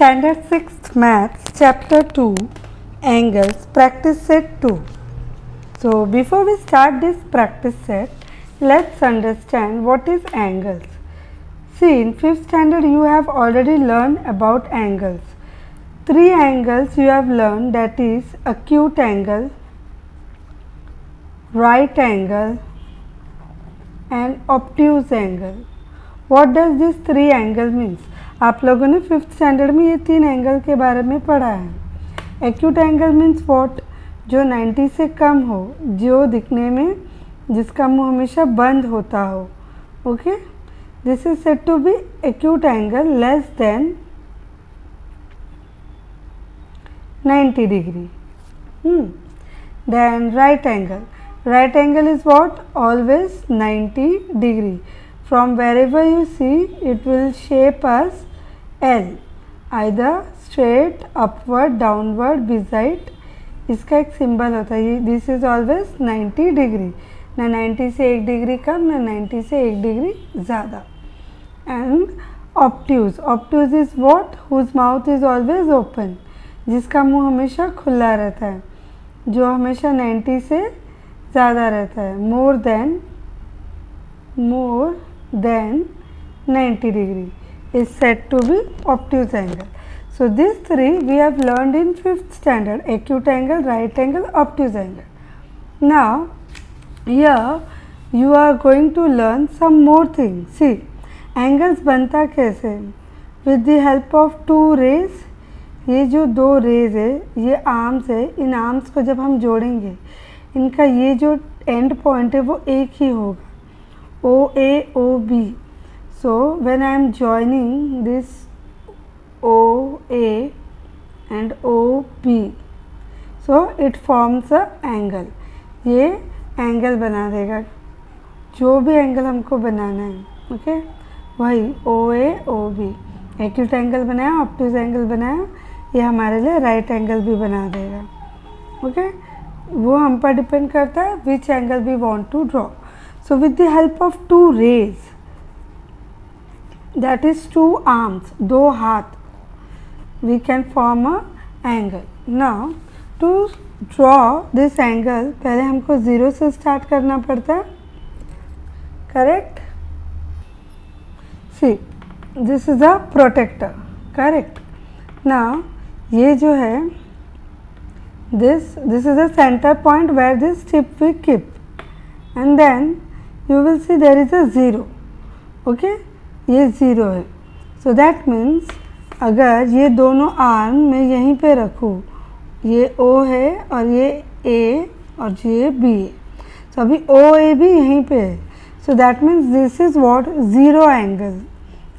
Standard 6th Maths, Chapter 2, Angles, Practice Set 2. So, before we start this practice set, let's understand what is angles. See, in 5th standard you have already learned about angles. 3 angles you have learned, that is acute angle, right angle and obtuse angle. What does this 3 angle means? आप लोगों ने 5th standard में ये 3 angle के बारे में पढ़ा है. Acute angle means what? जो 90 से कम हो, जो दिखने में जिसका मुंह हमेशा बंद होता हो. Okay, this is said to be acute angle less than 90 degree. Then right angle. Right angle is what? Always 90 degree. From wherever you see, it will shape as L. Either straight, upward, downward, beside. इसका एक symbol होता है. This is always 90 degree. ना 90 से 1 degree कम, ना 90 से 1 degree ज़्यादा. And obtuse. Obtuse is what? Whose mouth is always open. जिसका मुंह हमेशा खुला रहता है, जो हमेशा 90 से ज़्यादा रहता है. More than 90 degree is said to be obtuse angle. So these 3 we have learned in 5th standard: acute angle, right angle, obtuse angle. Now here you are going to learn some more things. See, angles बनता कैसे? With the help of 2 rays. ये जो 2 raise है, ये arms है. In arms को जब हम जोड़ेंगे, इनका ये जो एंड पॉइंट है वो एक ही होगा, OA OB. So when I am joining this OA and OB, so it forms a angle. ये एंगल बना देगा, जो भी एंगल हमको बनाना है. ओके, वही OA OB. एक्यूट एंगल बनाया, ऑब्ट्यूज एंगल बनाया, ये हमारे लिए राइट एंगल भी बना देगा. ओके, वो हम पर डिपेंड करता है which angle we want to draw. So with the help of 2 rays, that is 2 arms, 2 हाथ, we can form a angle. Now to draw this angle, पहले हमको 0 से स्टार्ट करना पड़ता है. Correct? See, this is a protector. Correct? Now ये जो है, this is a center point where this tip we keep, and then you will see there is a 0. okay, ये 0 है. सो दैट मीन्स अगर ये दोनों आर्म मैं यहीं पे रखूँ, ये O है और ये A और ये B है, सो अभी OA भी यहीं पे है. So that means this is what? 0 angle.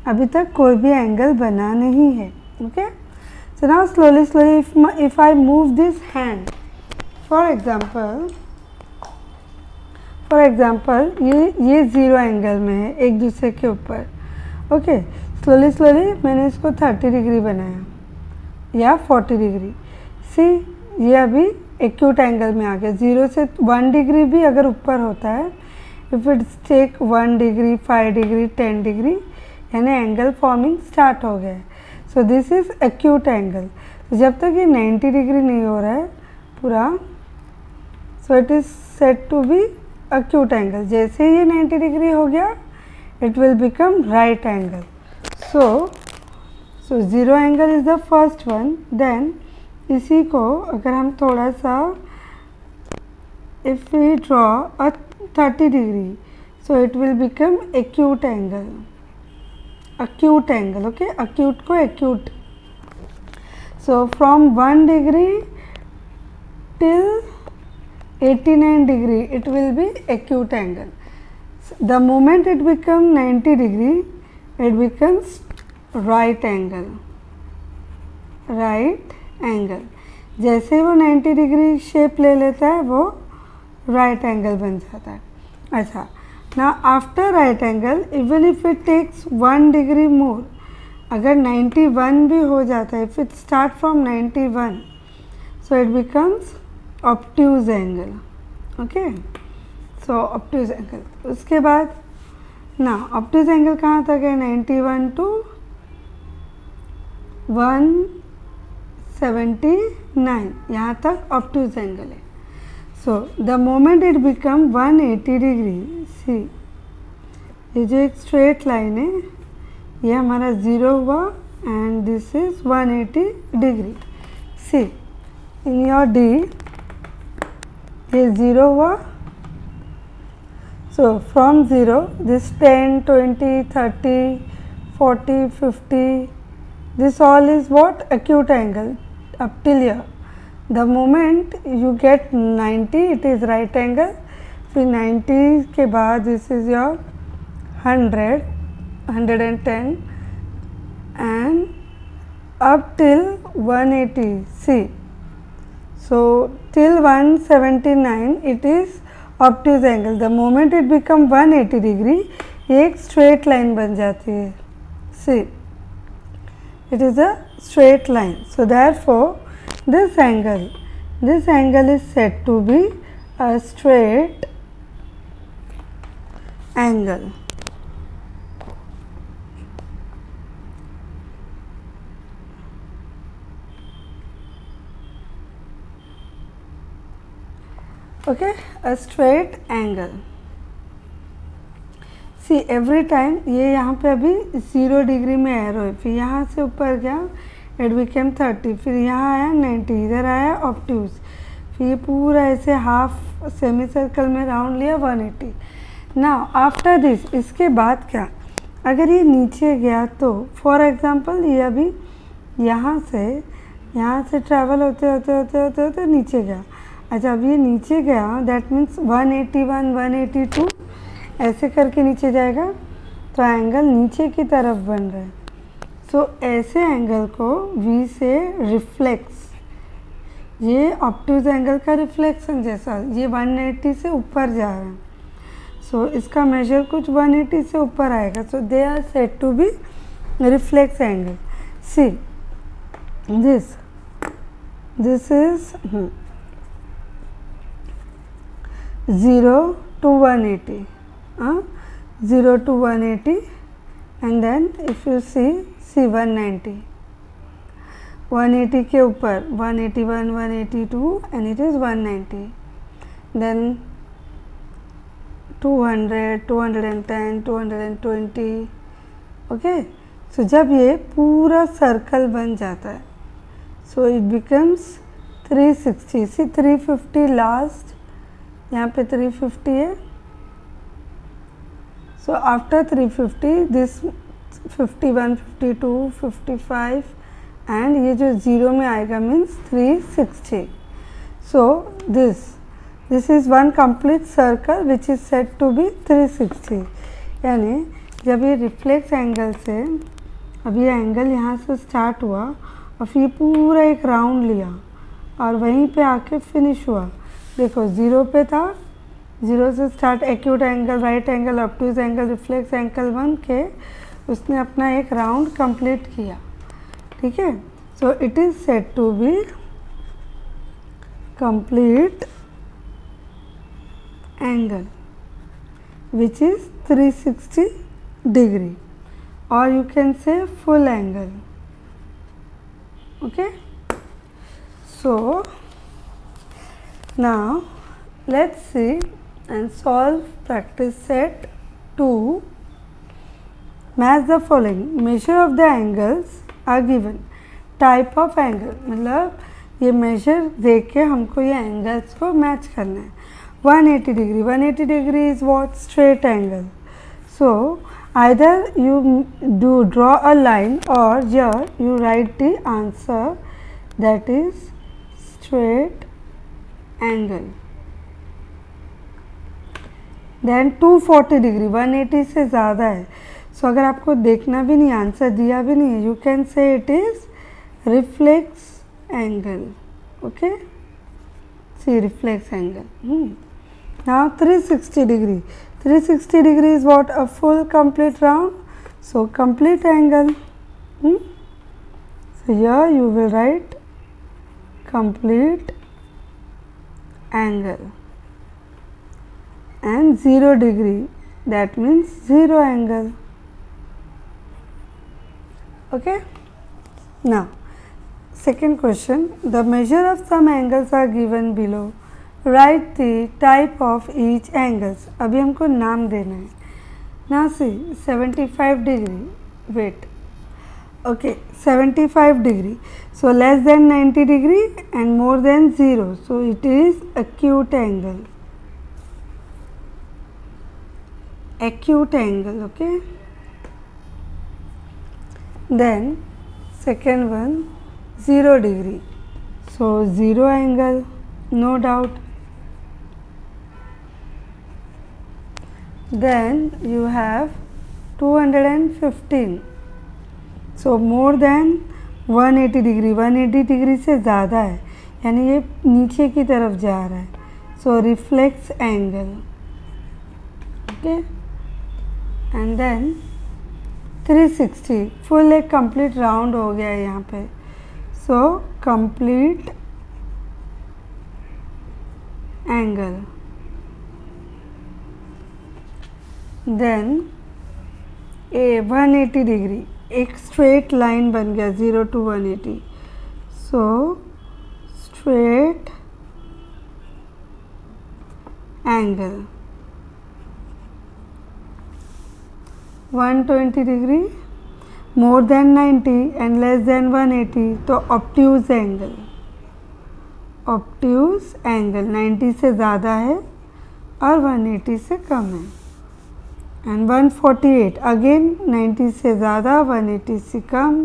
अभी तक कोई भी एंगल बना नहीं है. Okay, so now slowly if I move this hand, for example ये 0 एंगल में है एक दूसरे के ऊपर. ओके, स्लोली मैंने इसको 30 डिग्री बनाया या 40 डिग्री. सी, ये अभी एक्यूट एंगल में आ गया. 0 से 1 डिग्री भी अगर ऊपर होता है, if it's take 1 degree, 5 degree, 10 degree, यानी एंगल फॉर्मिंग स्टार्ट हो गया है. So this is acute angle. जब तक ये 90 डिग्री नहीं हो रहा है पूरा, so it is said to be acute angle. जैसे ये 90 डिग्री हो गया, it will become right angle. So 0 angle is the first one. Then इसी को अगर हम थोड़ा सा, if we draw a 30 degree, so it will become acute angle. Okay, acute को acute. So from 1 degree till 89 degree, it will be acute angle. The moment it becomes 90 degree, it becomes right angle. जैसे वो 90 degree shape ले लेता है, वो right angle बन जाता है. अच्छा, now after right angle, even if it takes 1 degree more, अगर 91 भी हो जाता है, if it start from 91, so it becomes obtuse angle. Okay, so obtuse angle. उसके बाद ना obtuse angle कहाँ तक है? 91 to 179 यहाँ तक ऑब्ट्यूज एंगल है. So the moment it become 180 degree, see ये जो एक स्ट्रेट लाइन है ये हमारा 0 हुआ and this is 180 degree. See in your D ये 0 हुआ. So from 0 this 10, 20, 30, 40, 50, this all is what? Acute angle up till here. The moment you get 90 it is right angle. फिर 90 के बाद this is your 100, 110 and up till 180. See, so till 179 it is obtuse angle. The moment it become 180 degree एक straight line बन जाती है. See it is a straight line. So therefore this angle is said to be a straight angle. Okay, a straight angle. See every time ये यहाँ पे अभी 0 degree में arrow है, फिर यहाँ से ऊपर गया इट बिकेम 30, फिर यहाँ आया 90, इधर आया ऑब्ट्यूज, फिर ये पूरा ऐसे हाफ सेमी सर्कल में राउंड लिया 180. नाउ आफ्टर दिस इसके बाद क्या, अगर ये नीचे गया तो फॉर एग्जांपल ये अभी यहाँ से ट्रैवल होते होते नीचे गया. अच्छा अब ये नीचे गया दैट मीन्स 181, 182 ऐसे करके नीचे जाएगा तो एंगल नीचे की तरफ बन रहा है. सो ऐसे एंगल को V से रिफ्लेक्स, ये ऑब्ट्यूज एंगल का रिफ्लेक्शन जैसा, ये 180 से ऊपर जा रहा है. सो इसका मेजर कुछ 180 से ऊपर आएगा. So they are said to be reflex angle. See this is 0 to 180, 0 to 180 and then if you see 190, 180 के ऊपर 181, 182 and it is 190, then 200, 210, 220. okay, so जब ये पूरा सर्कल बन जाता है so it becomes 360. see 350 last, यहाँ पे 350 है. सो आफ्टर 350 दिस 51, 52, 55 एंड ये जो 0 में आएगा means 360. So this is one complete circle which is said to be 360. यानी जब ये रिफ्लेक्स एंगल से अब ये एंगल यहाँ से स्टार्ट हुआ और फिर पूरा एक राउंड लिया और वहीं पे आके फिनिश हुआ. देखो 0 पे था, 0 से start acute angle, right angle, obtuse angle, reflex angle बन के उसने अपना एक राउंड कंप्लीट किया. ठीक है. So it is said to be complete angle which is 360 degree और you can say full angle. Okay. So now let's see and solve practice set 2. match the following. measure of the angles are given. type of angle मतलब ये measure देख के हमको ये angles को match करना है. 180 degree, 180 degree is what? straight angle. so either you draw a line or here you write the answer that is straight angle. Then 240 degree, 180 से ज़्यादा है. सो अगर आपको देखना भी नहीं, आंसर दिया भी नहीं है, you can say it is reflex angle. Okay. See reflex angle. Now 360 degree, 360 degree is what? A full complete round. So complete angle. So here you will write complete angle and 0 degree, that means 0 angle. Okay. Now, second question, the measure of some angles are given below. Write the type of each angles. अभी हमको नाम देना है. Now see, 75 degree, wait, okay, 75 degree, so less than 90 degree and more than 0, so it is acute angle. Acute angle, okay. Then second one, 0 degree, so 0 angle, no doubt. Then you have 215, so more than 180 degree, 180 degree से ज़्यादा है, यानी ये नीचे की तरफ जा रहा है, so reflex angle, okay. And then 360, full एक कंप्लीट राउंड हो गया है यहाँ पे, so complete angle. Then a 180 degree, एक स्ट्रेट लाइन बन गया 0 to 180, so straight angle. 120 degree, more than 90 and less than 180, तो obtuse angle. obtuse angle 90 से ज़्यादा है और 180 से कम है. And 148, again 90 से ज़्यादा, 180 से कम,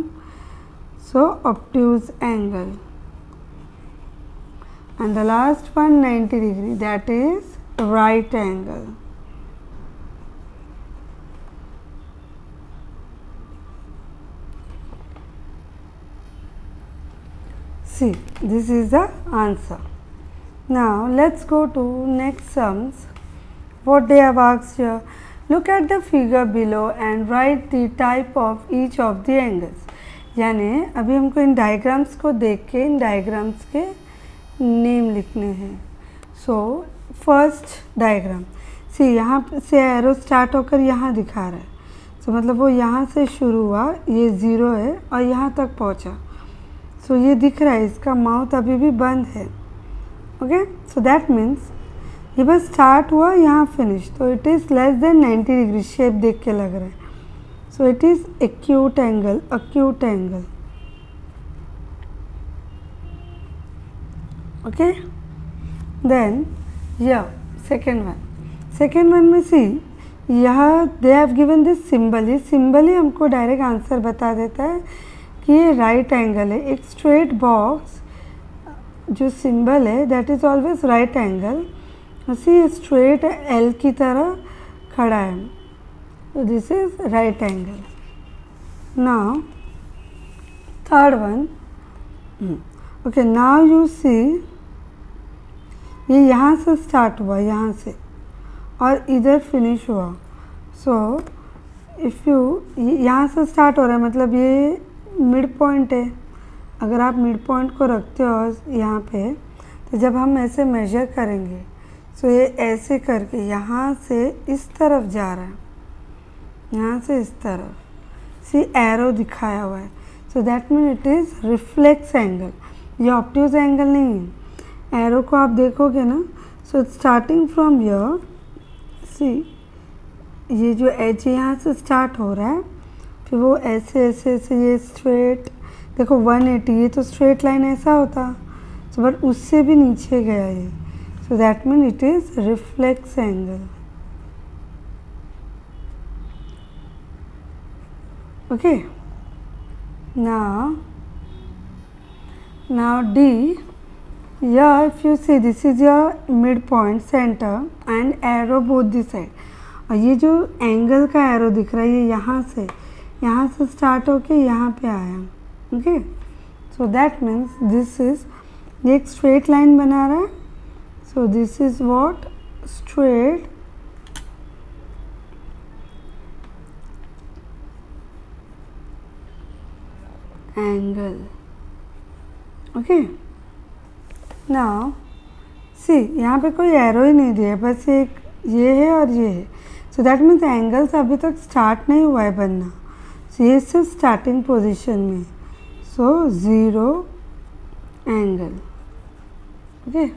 so obtuse angle. And the last one 90 degree, that is right angle. See, this is the answer. Now let's go to next sums. What they have asked here. Look at the figure below and write the type of each of the angles. यानी अभी हमको इन diagrams को देख के इन diagrams के name लिखने हैं. So first diagram, सी यहाँ से एरो स्टार्ट होकर यहाँ दिखा रहा है. सो मतलब वो यहाँ से शुरू हुआ, ये 0 है और यहाँ तक पहुँचा. सो ये दिख रहा है, इसका माउथ अभी भी बंद है. ओके, सो दैट मीन्स ये बस स्टार्ट हुआ, यहाँ फिनिश, तो it is less than 90 degree. Shape देख के लग रहा है. So it is acute angle, acute angle. Okay, then second one में सी, यहाँ they have given this symbol. ये सिंबल ही हमको डायरेक्ट आंसर बता देता है कि ये राइट एंगल है. एक स्ट्रेट बॉक्स जो सिंबल है that is always right angle. उसी स्ट्रेट एल की तरह खड़ा है, तो this is right angle. Now third one, okay, now you see, ये यहाँ से स्टार्ट हुआ, यहाँ से, और इधर फिनिश हुआ. सो इफ़ यू, यहाँ से स्टार्ट हो रहा है मतलब ये मिड पॉइंट है. अगर आप मिड पॉइंट को रखते हो यहाँ पे, तो जब हम ऐसे मेजर करेंगे, सो ये ऐसे करके यहाँ से इस तरफ जा रहा है, यहाँ से इस तरफ. सी एरो दिखाया हुआ है, so that mean it is reflex angle. ये ऑब्ट्यूज एंगल नहीं है. एरो को आप देखोगे ना, सो स्टार्टिंग फ्रॉम हियर, सी ये जो एज यहाँ से स्टार्ट हो रहा है, फिर वो ऐसे ऐसे ऐसे ये स्ट्रेट, देखो 180, ये तो स्ट्रेट लाइन ऐसा होता, सो बट उससे भी नीचे गया ये. So that means it is reflex angle. Okay. Now D. Here, if you see, this is your midpoint, center, and arrow both the side. और ये जो एंगल का एरो दिख रहा है, ये यहाँ से स्टार्ट होके यहाँ पे आया. Okay, so that means this is, ये एक स्ट्रेट लाइन बना रहा है. So this is what? Straight angle. Okay. Now see, यहाँ पे कोई एरो ही नहीं दिया, बस एक ये है और ये है. So that means एंगल्स अभी तक स्टार्ट नहीं हुआ है बनना. So ये सिर्फ स्टार्टिंग पोजीशन में. so 0 angle. Okay,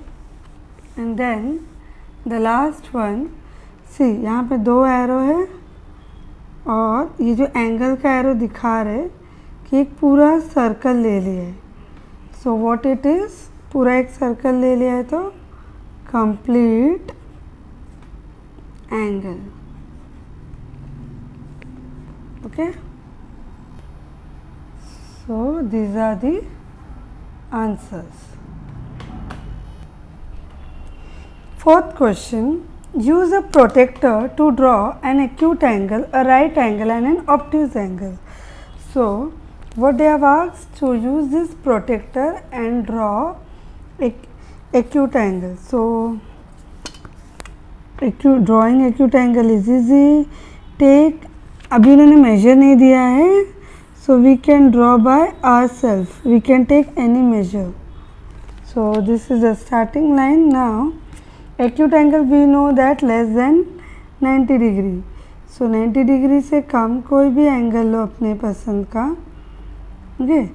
and then the last one, see यहाँ पे 2 एरो है और ये जो एंगल का एरो दिखा रहे कि एक पूरा सर्कल ले लिया है. सो व्हाट इट इज़, पूरा एक सर्कल ले लिया है तो complete angle. Okay, so these are the answers. Fourth question, use a protractor to draw an acute angle, a right angle and an obtuse angle. So, what they have asked, to use this protractor and draw acute angle. So, drawing acute angle is easy. Take, अभी उन्होंने measure नहीं दिया है, so we can draw by ourselves. We can take any measure. So, this is the starting line. Now, acute angle we know that less than 90 degree. So 90 degree से कम कोई भी angle लो अपने पसंद का. Okay,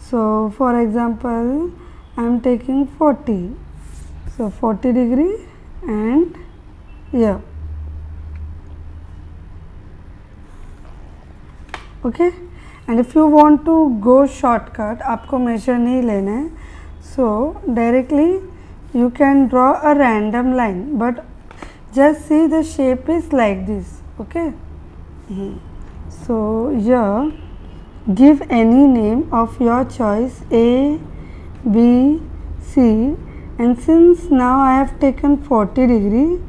so for example I am taking 40. So 40 degree and here. Okay, and if you want to go shortcut, आपको measure नहीं लेना है, so directly you can draw a random line, but just see the shape is like this. Okay, so here give any name of your choice, A, B, C, and since now I have taken 40 degree,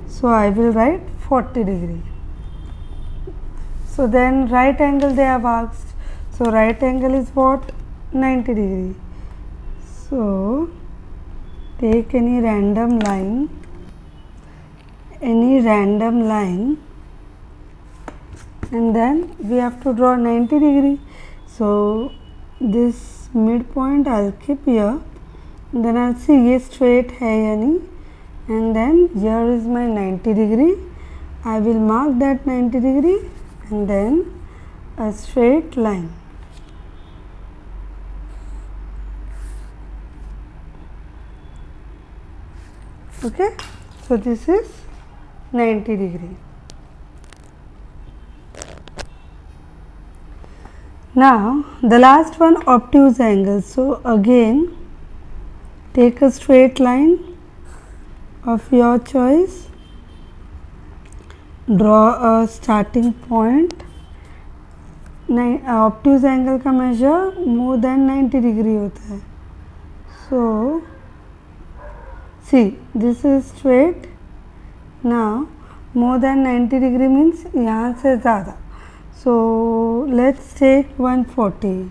so I will write 40 degree. So then right angle they have asked, so right angle is what, 90 degree. So take any random line, and then we have to draw 90 degree. So this midpoint I'll keep here, and then I'll see ये straight है या नहीं, and then here is my 90 degree. I will mark that 90 degree and then a straight line. Okay, so this is 90 degree. Now the last one, obtuse angle. So again take a straight line of your choice, draw a starting point. Obtuse angle का measure more than 90 degree होता है. So see, this is straight. Now more than 90 degree means यहाँ से ज़्यादा. So let's take 140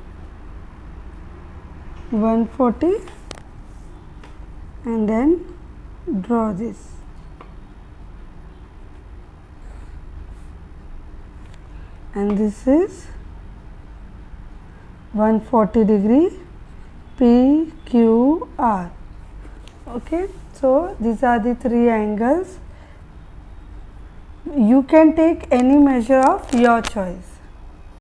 and then draw this. And this is 140 degree PQR. Okay, so these are the three angles. You can take any measure of your choice.